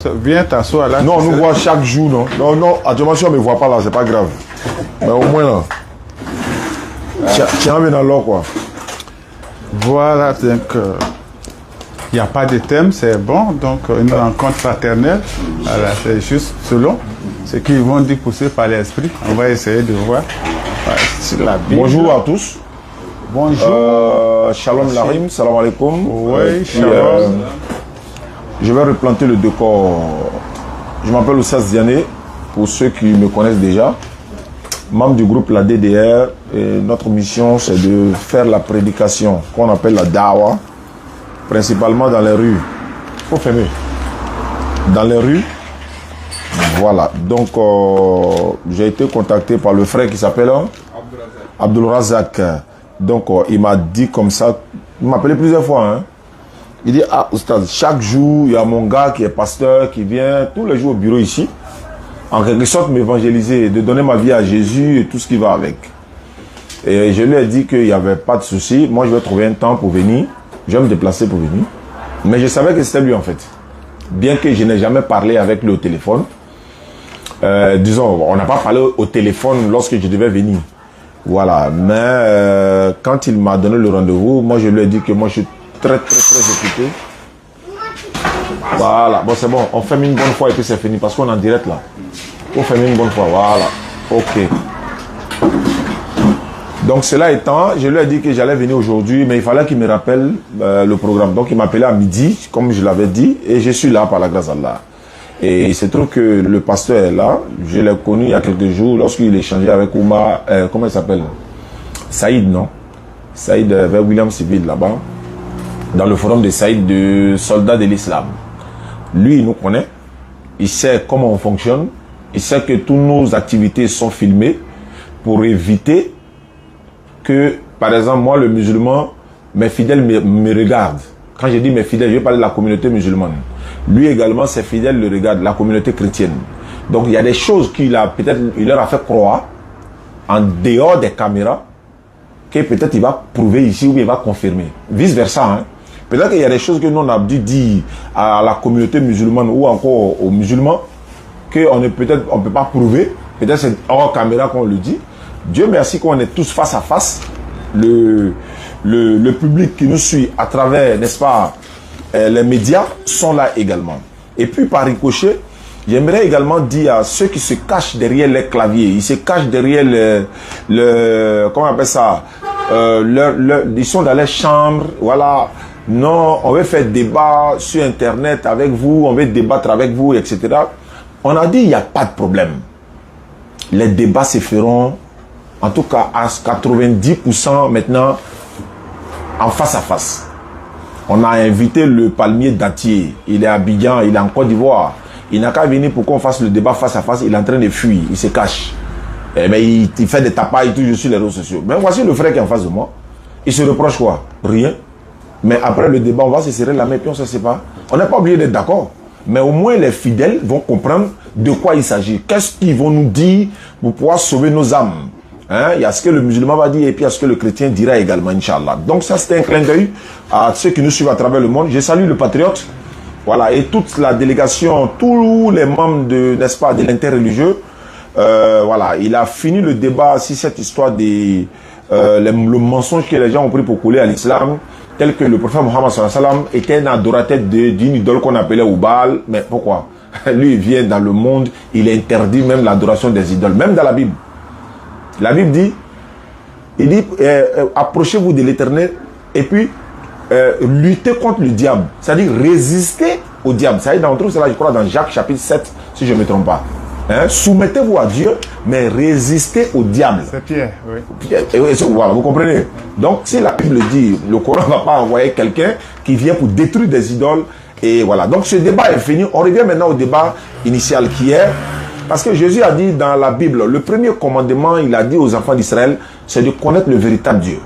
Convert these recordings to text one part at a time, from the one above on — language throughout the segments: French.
Viens t'asseoir là. Non, on nous voit chaque jour, non. Non, non, actuellement, si on ne me voit pas là, c'est pas grave. Mais au moins là. Tiens, bien dans l'or, quoi. Voilà, donc, il n'y a pas de thème, c'est bon. Donc, une rencontre fraternelle, voilà, c'est juste selon ce qu'ils vont dire poussé par l'esprit. On va essayer de voir sur la Bible. Bonjour à tous. Bonjour. Shalom Larim, salam alaikum. Oui, shalom. Je vais replanter le décor. Je m'appelle Oussas Diané, pour ceux qui me connaissent déjà. Membre du groupe La DDR. Et notre mission, c'est de faire la prédication qu'on appelle la Dawa, principalement dans les rues. Il faut fermer. Dans les rues. Voilà. Donc, j'ai été contacté par le frère qui s'appelle Abdul Razak. Donc, il m'a dit comme ça. Il m'a appelé plusieurs fois. Hein. Il dit, ah, Oustaz, chaque jour, il y a mon gars qui est pasteur, qui vient tous les jours au bureau ici, en quelque sorte m'évangéliser, de donner ma vie à Jésus et tout ce qui va avec. Et je lui ai dit qu'il n'y avait pas de souci. Moi, je vais trouver un temps pour venir. Je vais me déplacer pour venir. Mais je savais que c'était lui, en fait. Bien que je n'ai jamais parlé avec lui au téléphone. Disons, on n'a pas parlé au téléphone lorsque je devais venir. Voilà. Mais quand il m'a donné le rendez-vous, moi, je lui ai dit que moi, je suis très occupé. Voilà, bon c'est bon, on ferme une bonne fois et puis c'est fini parce qu'on est en direct là. On ferme une bonne fois, voilà. Ok. Donc cela étant, je lui ai dit que j'allais venir aujourd'hui, mais il fallait qu'il me rappelle le programme. Donc il m'a appelé à midi, comme je l'avais dit, et je suis là par la grâce d'Allah. Et il se trouve que le pasteur est là, je l'ai connu il y a quelques jours lorsqu'il échangeait avec Oumar, comment il s'appelle? Saïd, non? Saïd vers William Civil là-bas. Dans le forum de Saïd de soldats de l'islam. Lui, il nous connaît, il sait comment on fonctionne, il sait que toutes nos activités sont filmées pour éviter que, par exemple, moi, le musulman, mes fidèles me regardent. Quand je dis mes fidèles, je vais parler de la communauté musulmane. Lui également, ses fidèles le regardent, la communauté chrétienne. Donc, il y a des choses qu'il a, peut-être, il leur a fait croire, en dehors des caméras, que peut-être il va prouver ici ou il va confirmer. Vice versa, hein. Peut-être qu'il y a des choses que nous on a dû dire à la communauté musulmane ou encore aux musulmans qu'on ne peut-être on peut pas prouver. Peut-être c'est hors caméra qu'on le dit. Dieu merci qu'on est tous face à face. Le public qui nous suit à travers, n'est-ce pas, les médias sont là également. Et puis par ricochet, j'aimerais également dire à ceux qui se cachent derrière les claviers, ils se cachent derrière comment on appelle ça, ils sont dans les chambres, voilà. Non, on veut faire débat sur Internet avec vous, on veut débattre avec vous, etc. On a dit il n'y a pas de problème. Les débats se feront, en tout cas à 90% maintenant, en face à face. On a invité le palmier Datier, il est à Abidjan, il est en Côte d'Ivoire. Il n'a qu'à venir pour qu'on fasse le débat face à face, il est en train de fuir, il se cache. Mais il fait des tapailles toujours sur les réseaux sociaux. Mais voici le frère qui est en face de moi. Il se reproche quoi? Rien. Mais après le débat, on va se serrer la main et puis on se sépare. On n'est pas obligé d'être d'accord. Mais au moins les fidèles vont comprendre de quoi il s'agit. Qu'est-ce qu'ils vont nous dire pour pouvoir sauver nos âmes. Hein? Il y a ce que le musulman va dire et puis il y a ce que le chrétien dira également, Inch'Allah. Donc ça, c'était un clin d'œil à ceux qui nous suivent à travers le monde. Je salue le patriote. Voilà, et toute la délégation, tous les membres de, n'est-ce pas, de l'interreligieux. Voilà, il a fini le débat sur cette histoire des le mensonge que les gens ont pris pour couler à l'islam. Tel que le prophète Mohammed sallallahu alayhi wa sallam était un adorateur d'une idole qu'on appelait Oubal. Mais pourquoi? Lui, il vient dans le monde, il interdit même l'adoration des idoles, même dans la Bible. La Bible dit, approchez-vous de l'Éternel et puis luttez contre le diable. C'est-à-dire résister au diable. Ça y est, on trouve cela, je crois, dans Jacques chapitre 7, si je ne me trompe pas. Hein? Soumettez-vous à Dieu, mais résistez au diable. C'est Pierre, oui. Pierre, voilà, vous comprenez? Donc, si la Bible dit, le Coran ne va pas envoyer quelqu'un qui vient pour détruire des idoles. Et voilà. Donc, ce débat est fini. On revient maintenant au débat initial qui est, parce que Jésus a dit dans la Bible, le premier commandement, il a dit aux enfants d'Israël, c'est de connaître le véritable Dieu.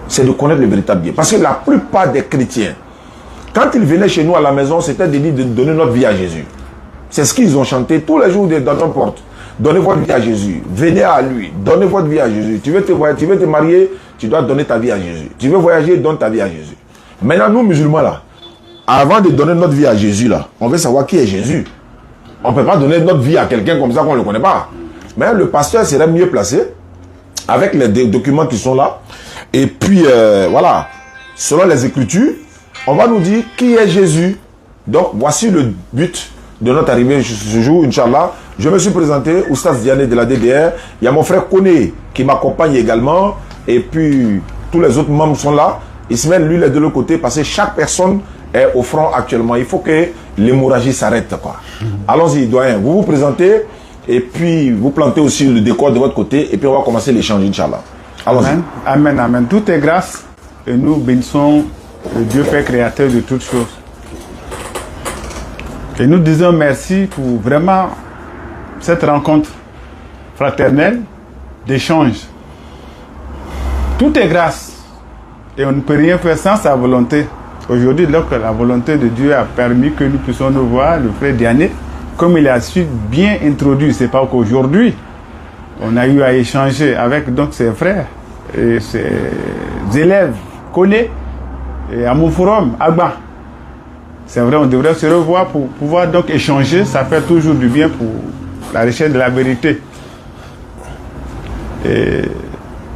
C'est de connaître le véritable Dieu. Parce que la plupart des chrétiens, quand ils venaient chez nous à la maison, c'était de dire de donner notre vie à Jésus. C'est ce qu'ils ont chanté tous les jours dans nos portes. Donnez votre vie à Jésus. Venez à lui. Donnez votre vie à Jésus. Tu veux te marier, tu dois donner ta vie à Jésus. Tu veux voyager, donne ta vie à Jésus. Maintenant, nous musulmans là, avant de donner notre vie à Jésus, là, on veut savoir qui est Jésus. On ne peut pas donner notre vie à quelqu'un comme ça qu'on ne le connaît pas. Mais le pasteur serait mieux placé avec les documents qui sont là. Et puis, voilà, selon les Écritures, on va nous dire qui est Jésus. Donc, voici le but de notre arrivée ce jour, Inch'Allah. Je me suis présenté, Oustaz Diané de la DDR. Il y a mon frère Koné qui m'accompagne également. Et puis, tous les autres membres sont là. Ismaël, lui, il est de l'autre côté parce que chaque personne est au front actuellement. Il faut que l'hémorragie s'arrête, quoi. Allons-y, doyen. Vous vous présentez et puis vous plantez aussi le décor de votre côté et puis on va commencer l'échange, Inch'Allah. Allons-y. Amen, amen, amen. Tout est grâce et nous bénissons le Dieu Père créateur de toutes choses. Et nous disons merci pour vraiment cette rencontre fraternelle d'échange. Tout est grâce et on ne peut rien faire sans sa volonté. Aujourd'hui, donc, la volonté de Dieu a permis que nous puissions nous voir, le frère Diané, comme il a su bien introduire. C'est pas qu'aujourd'hui, on a eu à échanger avec donc ses frères et ses élèves collés et à mon forum, Agba. C'est vrai, on devrait se revoir pour pouvoir donc échanger. Ça fait toujours du bien pour la recherche de la vérité. Et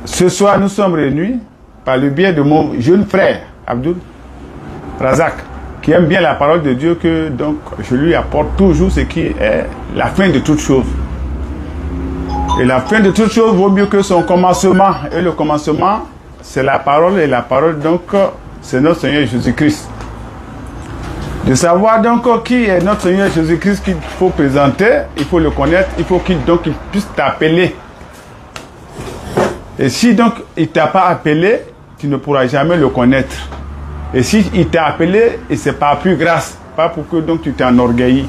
ce soir, nous sommes réunis par le biais de mon jeune frère, Abdul Razak, qui aime bien la parole de Dieu, que donc je lui apporte toujours ce qui est la fin de toute chose. Et la fin de toute chose vaut mieux que son commencement. Et le commencement, c'est la parole, et la parole donc c'est notre Seigneur Jésus-Christ. De savoir donc qui est notre Seigneur Jésus-Christ qu'il faut présenter, il faut le connaître, il faut qu'il puisse t'appeler. Et si donc il ne t'a pas appelé, tu ne pourras jamais le connaître. Et si il t'a appelé, et c'est pas plus grâce, pas pour que donc tu t'enorgueillis.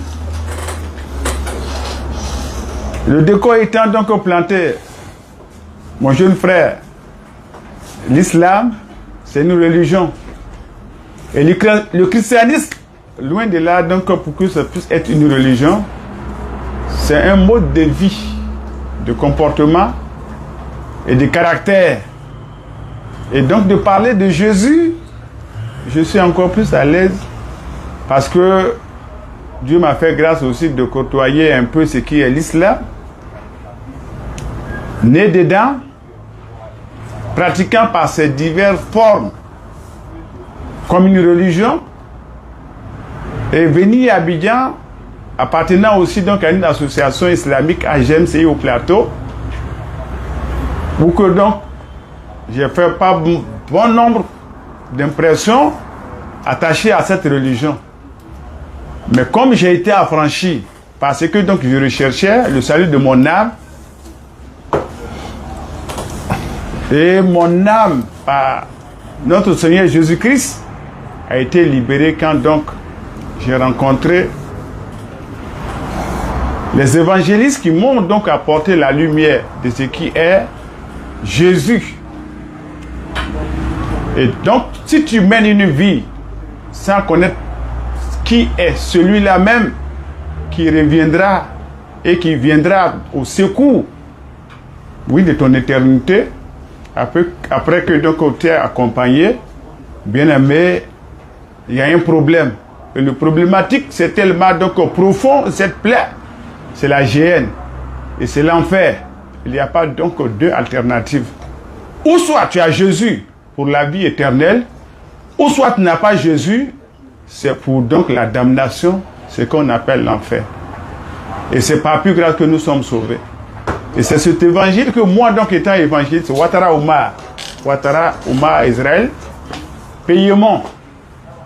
Le décor étant donc planté, mon jeune frère, l'islam, c'est une religion. Et le christianisme, loin de là, donc pour que ça puisse être une religion, c'est un mode de vie, de comportement et de caractère. Et donc de parler de Jésus, je suis encore plus à l'aise parce que Dieu m'a fait grâce aussi de côtoyer un peu ce qui est l'islam, né dedans, pratiquant par ses diverses formes comme une religion, et venu à Abidjan, appartenant aussi donc à une association islamique à GMCI au plateau, pour que donc j'ai fait pas bon nombre d'impressions attachées à cette religion. Mais comme j'ai été affranchi, parce que donc je recherchais le salut de mon âme, et mon âme, par notre Seigneur Jésus-Christ, a été libérée quand donc j'ai rencontré les évangélistes qui m'ont donc apporté la lumière de ce qui est Jésus. Et donc, si tu mènes une vie sans connaître qui est celui-là même qui reviendra et qui viendra au secours, oui, de ton éternité, après que donc tu es accompagné, bien aimé, il y a un problème. Et le problématique, c'est tellement donc profond, cette plaie, c'est la géhenne et c'est l'enfer. Il n'y a pas donc deux alternatives. Ou soit tu as Jésus pour la vie éternelle, ou soit tu n'as pas Jésus, c'est pour donc la damnation, ce qu'on appelle l'enfer. Et c'est pas plus grave que nous sommes sauvés. Et c'est cet évangile que moi, donc étant évangéliste, Ouattara Oumar Israël, Payement,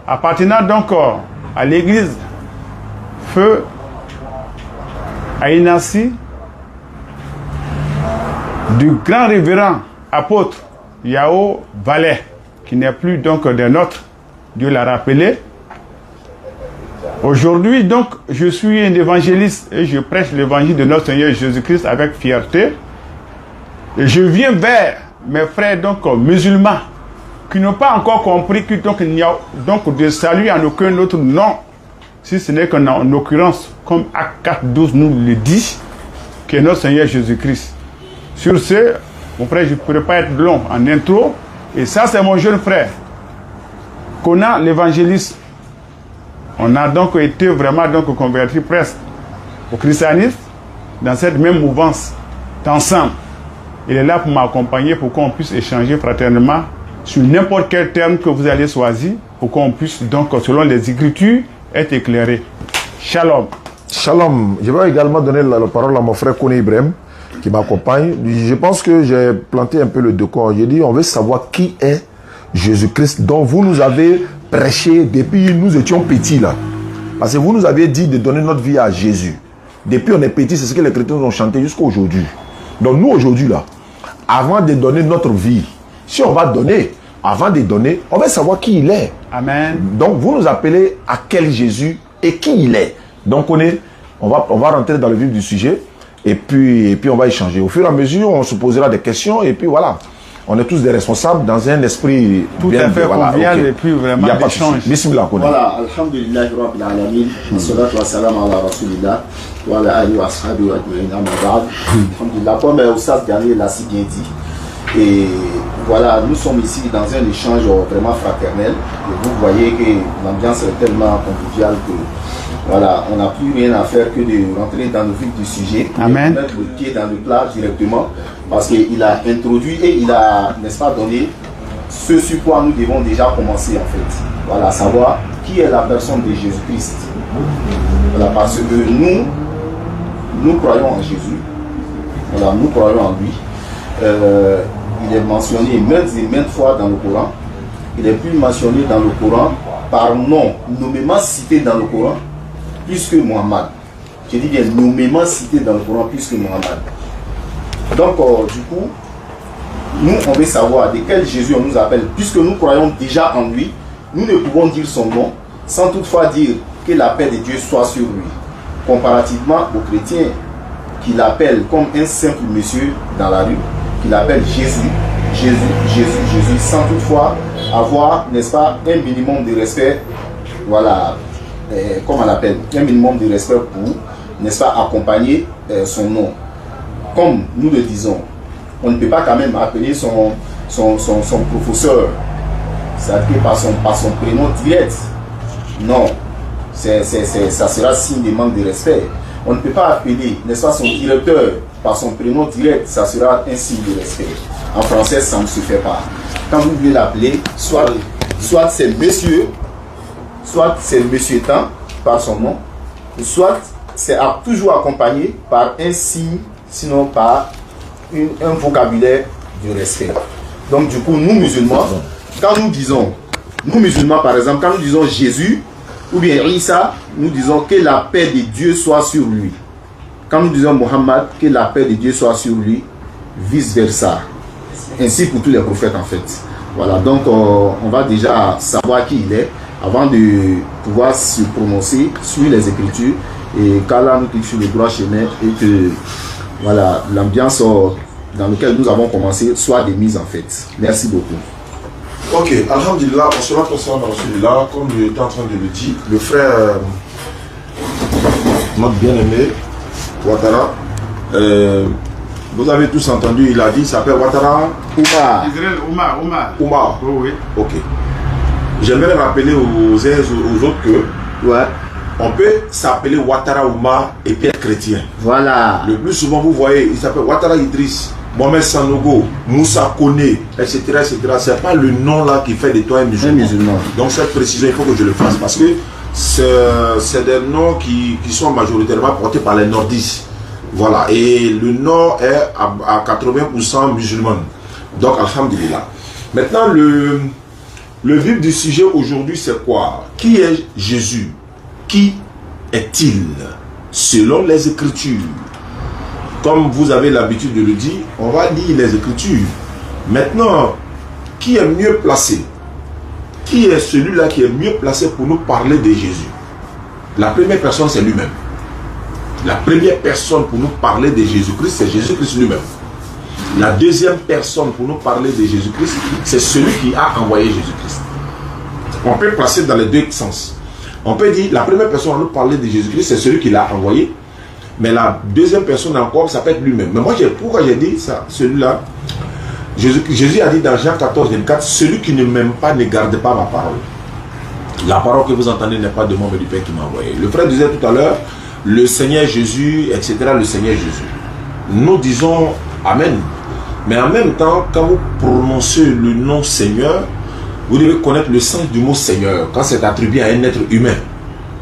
appartenant donc à l'église Feu Aïnassi, du grand révérend apôtre Yao Valais, qui n'est plus donc des nôtres, Dieu l'a rappelé. Aujourd'hui, donc, je suis un évangéliste et je prêche l'évangile de notre Seigneur Jésus-Christ avec fierté. Et je viens vers mes frères donc musulmans qui n'ont pas encore compris que donc il n'y a donc de salut en aucun autre nom, si ce n'est qu'en occurrence, comme Acte 4:12 nous le dit, que notre Seigneur Jésus-Christ. Sur ce, mon frère, je ne pourrais pas être long en intro. Et ça, c'est mon jeune frère, Conan l'évangéliste. On a donc été vraiment donc convertis presque au christianisme dans cette même mouvance d'ensemble. Il est là pour m'accompagner pour qu'on puisse échanger fraternement sur n'importe quel terme que vous allez choisir pour qu'on puisse donc selon les Écritures être éclairé. Shalom. Shalom. Je vais également donner la parole à mon frère Kone Ibrahim qui m'accompagne. Je pense que j'ai planté un peu le décor. J'ai dit on veut savoir qui est Jésus-Christ dont vous nous avez prêché depuis nous étions petits là. Parce que vous nous avez dit de donner notre vie à Jésus. Depuis on est petit, c'est ce que les chrétiens ont chanté jusqu'à aujourd'hui. Donc nous aujourd'hui là, avant de donner notre vie, si on va donner, avant de donner, on va savoir qui il est. Amen. Donc vous nous appelez à quel Jésus et qui il est. Donc on va rentrer dans le vif du sujet et puis on va échanger. Au fur et à mesure, on se posera des questions et puis voilà. On est tous des responsables dans un esprit tout bien à fait convivial, okay. Et puis vraiment d'échange. Bismillah. Voilà, alhamdulillah rabbil alamin, wassalatu wassalamu ala rasulillah wa ala alihi wa ashabihi wa ajma'in amma ba'd. Alhamdulillah, comme Oustaz Gani l'a si bien dit. Et voilà, nous sommes ici dans un échange vraiment fraternel. Et vous voyez que l'ambiance est tellement conviviale que voilà, on n'a plus rien à faire que de rentrer dans le vif du sujet. Amen. Mettre le pied dans le plat directement. Parce qu'il a introduit et il a, n'est-ce pas, donné ce sur quoi nous devons déjà commencer en fait. Voilà, savoir qui est la personne de Jésus-Christ. Voilà, parce que nous croyons en Jésus. Voilà, nous croyons en lui. Il est mentionné maintes et maintes fois dans le Coran. Il est plus mentionné dans le Coran par nom, nommément cité dans le Coran, plus que Muhammad. Je dis bien nommément cité dans le Coran, plus que Muhammad. Donc, du coup, nous, on veut savoir de quel Jésus on nous appelle. Puisque nous croyons déjà en lui, nous ne pouvons dire son nom sans toutefois dire que la paix de Dieu soit sur lui. Comparativement aux chrétiens qui l'appellent comme un simple monsieur dans la rue, qui l'appellent Jésus, sans toutefois avoir, n'est-ce pas, un minimum de respect, voilà, comme on l'appelle, un minimum de respect pour, n'est-ce pas, accompagner son nom. Comme nous le disons, on ne peut pas quand même appeler son professeur, c'est-à-dire par son prénom direct. Non, ça sera signe de manque de respect. On ne peut pas appeler, n'est-ce pas, son directeur par son prénom direct, ça sera un signe de respect. En français, ça ne se fait pas. Quand vous voulez l'appeler, soit c'est monsieur, soit c'est monsieur tant par son nom, soit c'est toujours accompagné par un signe, sinon par un vocabulaire du respect. Donc du coup, nous musulmans, quand nous disons, nous musulmans par exemple, quand nous disons Jésus, ou bien Isa, nous disons que la paix de Dieu soit sur lui. Quand nous disons Mohammed, que la paix de Dieu soit sur lui, vice versa. Ainsi pour tous les prophètes en fait. Voilà, donc on va déjà savoir qui il est avant de pouvoir se prononcer sur les Écritures et qu'Allah nous clique sur le droit chemin et que voilà, l'ambiance dans laquelle nous avons commencé soit démise en fait. Merci beaucoup. Ok, alhamdulillah, on sera concernant dans celui-là, comme je étais en train de le dire, le frère, notre bien-aimé, Ouattara, vous avez tous entendu, il a dit, il s'appelle Ouattara Oumar. Israël Oumar. Oumar. Oh, oui. Ok. J'aimerais rappeler aux autres que Ouais. on peut s'appeler Ouattara Oumar et puis être chrétien. Voilà. Le plus souvent, vous voyez, il s'appelle Ouattara Idriss, Mohamed Sanogo, Moussa Kone, etc. Ce n'est pas le nom là qui fait de toi un musulman. Donc cette précision, il faut que je le fasse parce que c'est des noms qui sont majoritairement portés par les nordistes. Voilà, et le nord est à 80% musulman. Donc, alhamdulillah. Maintenant, le vif du sujet aujourd'hui, c'est quoi? Qui est Jésus? Qui est-il? Selon les Écritures. Comme vous avez l'habitude de le dire, on va lire les Écritures. Maintenant, qui est mieux placé? Qui est celui-là qui est mieux placé pour nous parler de Jésus? La première personne, c'est lui-même. La première personne pour nous parler de Jésus-Christ, c'est Jésus-Christ lui-même. La deuxième personne pour nous parler de Jésus-Christ, c'est celui qui a envoyé Jésus-Christ. On peut placer dans les deux sens. On peut dire, la première personne à nous parler de Jésus-Christ, c'est celui qui l'a envoyé. Mais la deuxième personne encore, ça peut être lui-même. Mais moi, pourquoi j'ai dit ça, celui-là? Jésus a dit dans Jean 14, 24, celui qui ne m'aime pas ne garde pas ma parole. La parole que vous entendez n'est pas de moi, mais du Père qui m'a envoyé. Le frère disait tout à l'heure, le Seigneur Jésus, etc., le Seigneur Jésus. Nous disons Amen. Mais en même temps, quand vous prononcez le nom Seigneur, vous devez connaître le sens du mot Seigneur, quand c'est attribué à un être humain.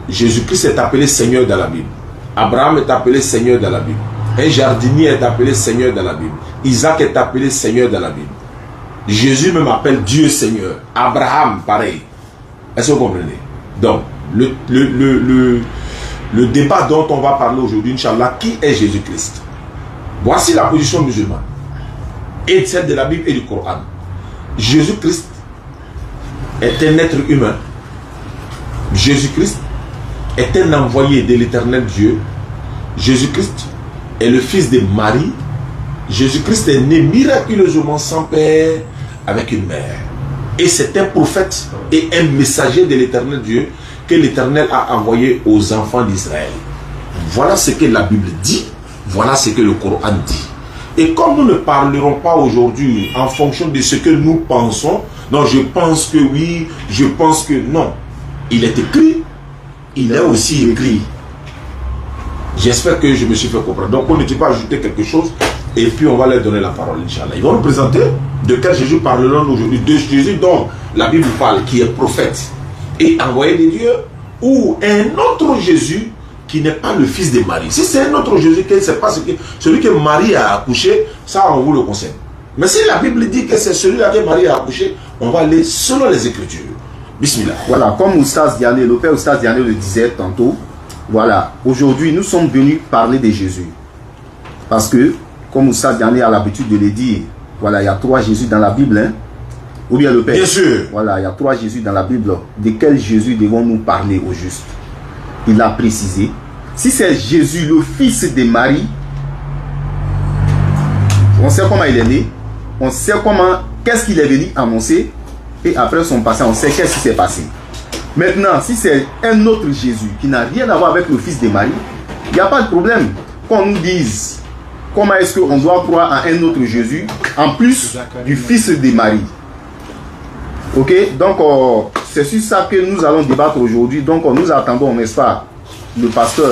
Jésus-Christ est appelé Seigneur dans la Bible. Abraham est appelé Seigneur dans la Bible. Un jardinier est appelé Seigneur dans la Bible. Isaac est appelé Seigneur dans la Bible. Jésus même appelle Dieu Seigneur. Abraham, pareil. Est-ce que vous comprenez? Donc, le débat dont on va parler aujourd'hui, Inch'Allah, qui est Jésus-Christ? Voici la position musulmane et celle de la Bible et du Coran. Jésus-Christ est un être humain. Jésus-Christ est un envoyé de l'éternel Dieu. Jésus-Christ est le fils de Marie. Jésus-Christ est né miraculeusement sans père avec une mère. Et c'est un prophète et un messager de l'éternel Dieu que l'éternel a envoyé aux enfants d'Israël. Voilà ce que la Bible dit. Voilà ce que le Coran dit. Et comme nous ne parlerons pas aujourd'hui en fonction de ce que nous pensons, non, je pense que oui, je pense que non. Il est écrit, il est aussi écrit. J'espère que je me suis fait comprendre. Donc on ne dit pas ajouter quelque chose et puis on va leur donner la parole, Inch'Allah. Ils vont nous présenter de quel Jésus parlerons aujourd'hui. De Jésus dont la Bible parle, qui est prophète et envoyé de Dieu, ou un autre Jésus qui n'est pas le fils de Marie. Si c'est un autre Jésus, c'est pas celui que Marie a accouché, ça on vous le conseille. Mais si la Bible dit que c'est celui-là que Marie a accouché, on va aller selon les Écritures. Bismillah. Voilà, comme Oustaz Diané, le père Oustaz Diané le disait tantôt, voilà, aujourd'hui nous sommes venus parler de Jésus. Parce que, comme Oustaz Diané a l'habitude de le dire, voilà, il y a 3 Jésus dans la Bible, hein? Ou bien le Père. Bien sûr. Voilà, il y a 3 Jésus dans la Bible. De quel Jésus devons-nous parler au juste? Il a précisé. Si c'est Jésus, le fils de Marie, on sait comment il est né, on sait comment, qu'est-ce qu'il est venu annoncer, et après son passé, on sait qu'est-ce qui s'est passé. Maintenant, si c'est un autre Jésus qui n'a rien à voir avec le fils de Marie, il n'y a pas de problème. Qu'on nous dise comment est-ce qu'on doit croire à un autre Jésus, en plus du fils de Marie. Ok, donc c'est sur ça que nous allons débattre aujourd'hui. Donc nous attendons, n'est-ce pas, le pasteur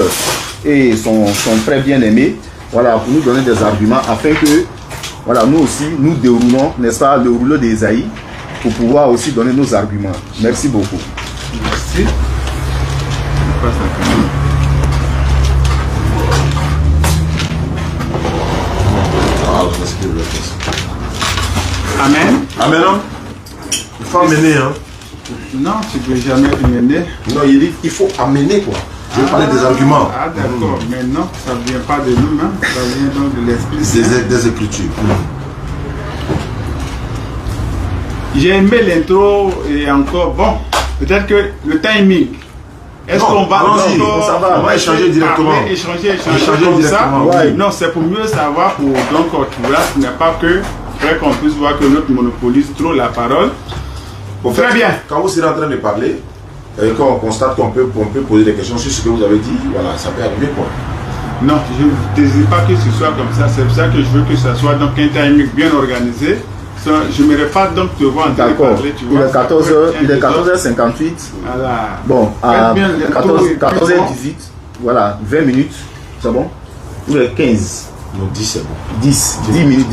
et son frère bien-aimé, voilà, pour nous donner des arguments afin que, voilà, nous aussi, nous déroulons, n'est-ce pas, le rouleau d'Ésaïe pour pouvoir aussi donner nos arguments. Merci beaucoup. Merci. Amen. Amen. Il faut amener, hein. Non, tu ne peux jamais mener. Non, il dit qu'il faut amener, quoi. Je vais parler des arguments. Ah, d'accord. Mais non, ça ne vient pas de nous-mêmes. Ça vient donc de l'Esprit. Des Écritures. J'ai aimé l'intro et encore, bon, peut-être que le timing. Est-ce qu'on va on va échanger directement. Échanger comme ça. Ouais. Non, c'est pour mieux savoir, pour donc voilà, ce n'est pas que après qu'on puisse voir que l'autre monopolise trop la parole. Très bien. Quand vous serez en train de parler, et quand on constate qu'on peut poser des questions sur ce que vous avez dit, voilà, ça peut arriver, quoi. Non, je ne désire pas que ce soit comme ça. C'est pour ça que je veux que ce soit donc un timing bien organisé. Je ne m'aimerais pas donc te voir en train de parler. Tu vois, il est 14h58. Voilà. Bon, à 14h18, voilà, 20 minutes, c'est bon? Ou 15? Non, 10 c'est bon. 10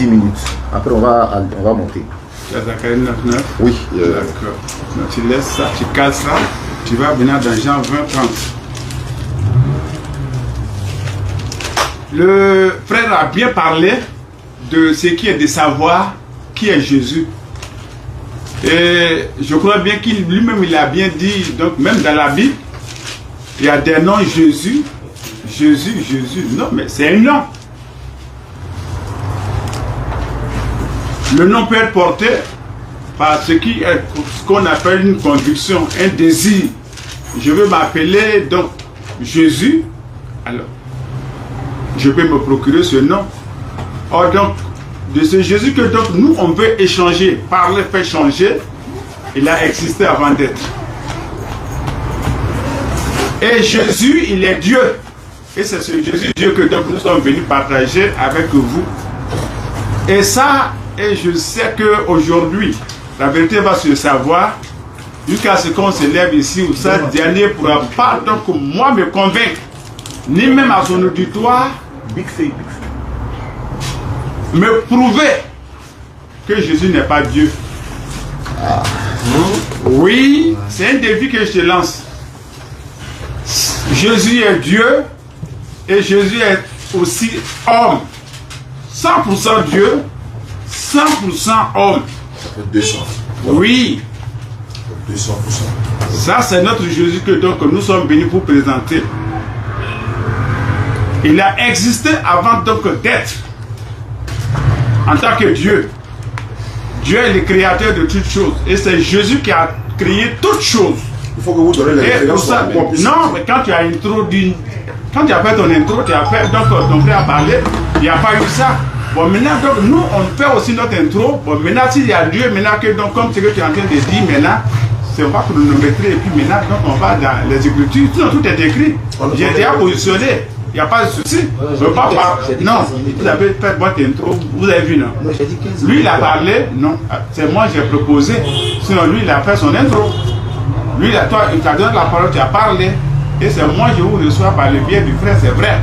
minutes. Après, on va monter. Zacharie 9:9. Oui. D'accord. Donc, tu laisses ça, tu cales ça, tu vas venir dans Jean 20:30. Le frère a bien parlé de ce qui est de savoir qui est Jésus. Et je crois bien qu'il lui-même il a bien dit, donc même dans la Bible, il y a des noms Jésus. Non, mais c'est un nom. Le nom peut être porté par ce qu'on appelle une conviction, un désir. Je veux m'appeler donc Jésus. Alors, je peux me procurer ce nom. Or donc, de ce Jésus que donc nous on veut échanger, parler, faire changer, il a existé avant d'être. Et Jésus, il est Dieu. Et c'est ce Jésus Dieu que donc nous sommes venus partager avec vous. Et ça, et je sais qu'aujourd'hui, la vérité va se savoir jusqu'à ce qu'on se lève ici, où ça dernier ne pourra pas donc moi me convaincre, ni même à son auditoire, me prouver que Jésus n'est pas Dieu. Oui, c'est un défi que je te lance. Jésus est Dieu et Jésus est aussi homme. 100% Dieu, 100% homme. Ça fait 200. Oui. 200%. Ça, c'est notre Jésus que donc nous sommes venus pour présenter. Il a existé avant donc d'être en tant que Dieu. Dieu est le créateur de toutes choses. Et c'est Jésus qui a créé toutes choses. Il faut que vous donnez les références. Non, mais quand tu as introduit, quand tu as fait ton intro, tu as fait donc ton frère a parlé, il n'y a pas eu ça. Bon, maintenant, donc, nous, on fait aussi notre intro. Bon, maintenant, s'il y a lieu, maintenant, que, donc, comme ce que tu es en train de dire, maintenant, c'est pas chronométrer, et puis maintenant, donc, on va dans les écritures. Sinon, tout est écrit. J'ai été positionné. Il n'y a pas de souci. Je veux pas parler. Non, vous avez fait votre intro, vous avez vu, non? Lui, il a parlé, non. C'est moi qui ai proposé. Sinon, lui, il a fait son intro. Lui, toi, il t'a donné la parole, tu as parlé. Et c'est moi qui vous reçois par le biais du frère, c'est vrai.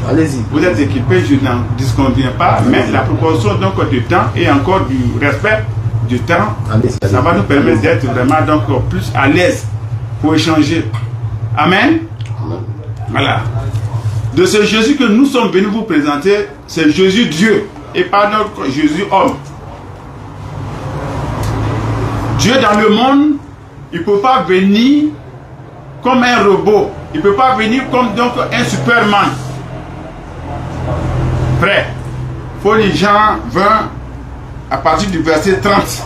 Allez-y. Vous êtes équipés, je n'en disconviens pas, mais la proportion donc du temps et encore du respect du temps, ça va nous permettre d'être vraiment donc plus à l'aise pour échanger. Amen. Voilà. De ce Jésus que nous sommes venus vous présenter, c'est Jésus Dieu et pas notre Jésus homme. Dieu dans le monde, il ne peut pas venir comme un robot. Il ne peut pas venir comme donc un Superman. Frère, il faut les gens 20 à partir du verset 30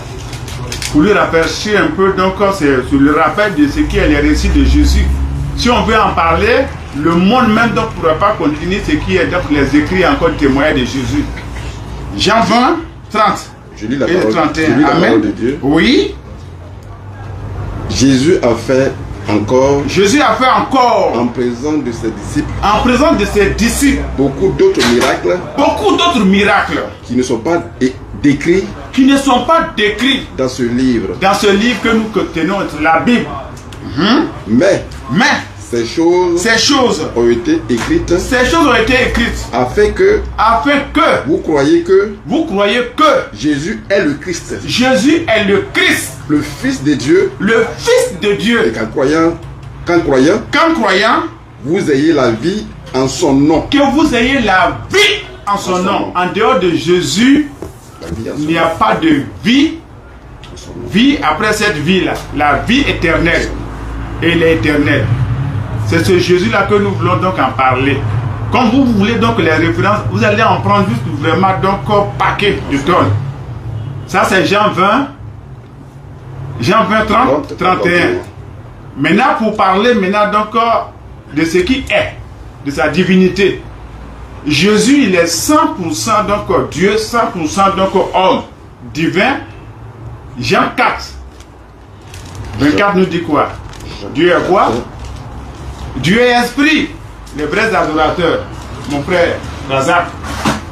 pour lui rafraîchir un peu donc c'est sur le rappel de ce qui est les récits de Jésus. Si on veut en parler, le monde même ne pourra pas continuer ce qui est donc les écrits encore témoignés de Jésus. Jean 20, 30 Je lis la et parole, 31. je lis la Amen. parole de Dieu. Oui. Jésus a fait encore, Jésus a fait encore, en présence de ses disciples, en présence de ses disciples, beaucoup d'autres miracles beaucoup d'autres miracles qui ne sont pas décrits qui ne sont pas décrits dans ce livre. dans ce livre que nous tenons, la Bible. Mais Mais ces choses ces choses ont été écrites ont été écrites afin que afin que vous croyez que vous croyez que Jésus est le Christ, Jésus est le Christ, le Fils de Dieu, le Fils de et Dieu. qu'en croyant, Qu'en croyant, vous ayez la vie en son nom. que vous ayez la vie en son nom. En dehors de Jésus, La vie en il son n'y a pas de vie. Vie après cette vie-là. La vie éternelle. Et il est éternel. C'est ce Jésus-là que nous voulons donc en parler. Comme vous voulez donc les références, vous allez en prendre juste vraiment donc un paquet de tonnes. Ça c'est Jean 20. Jean 20, 30, 31. Maintenant pour parler maintenant donc de ce qui est, de sa divinité. Jésus il est 100% donc Dieu, 100% donc homme divin. Jean 4. 24 nous dit quoi? Dieu est quoi? Dieu est esprit. Les vrais adorateurs, mon frère Razak,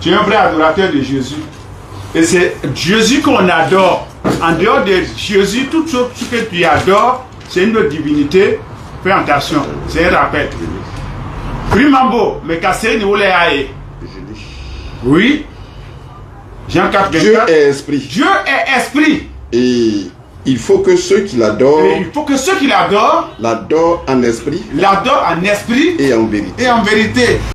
tu es un vrai adorateur de Jésus. Et c'est Jésus qu'on adore. En dehors de Jésus, tout ce que tu adores, c'est une autre divinité. Fais attention, c'est un rappel. Primambo, mais cassé ni voulait aïe. Oui. Jean 4, 24. Dieu est esprit. Dieu est esprit. Et il faut que ceux qui l'adorent Et il faut que ceux qui l'adorent l'adorent en esprit l'adorent en esprit et en vérité. et en vérité.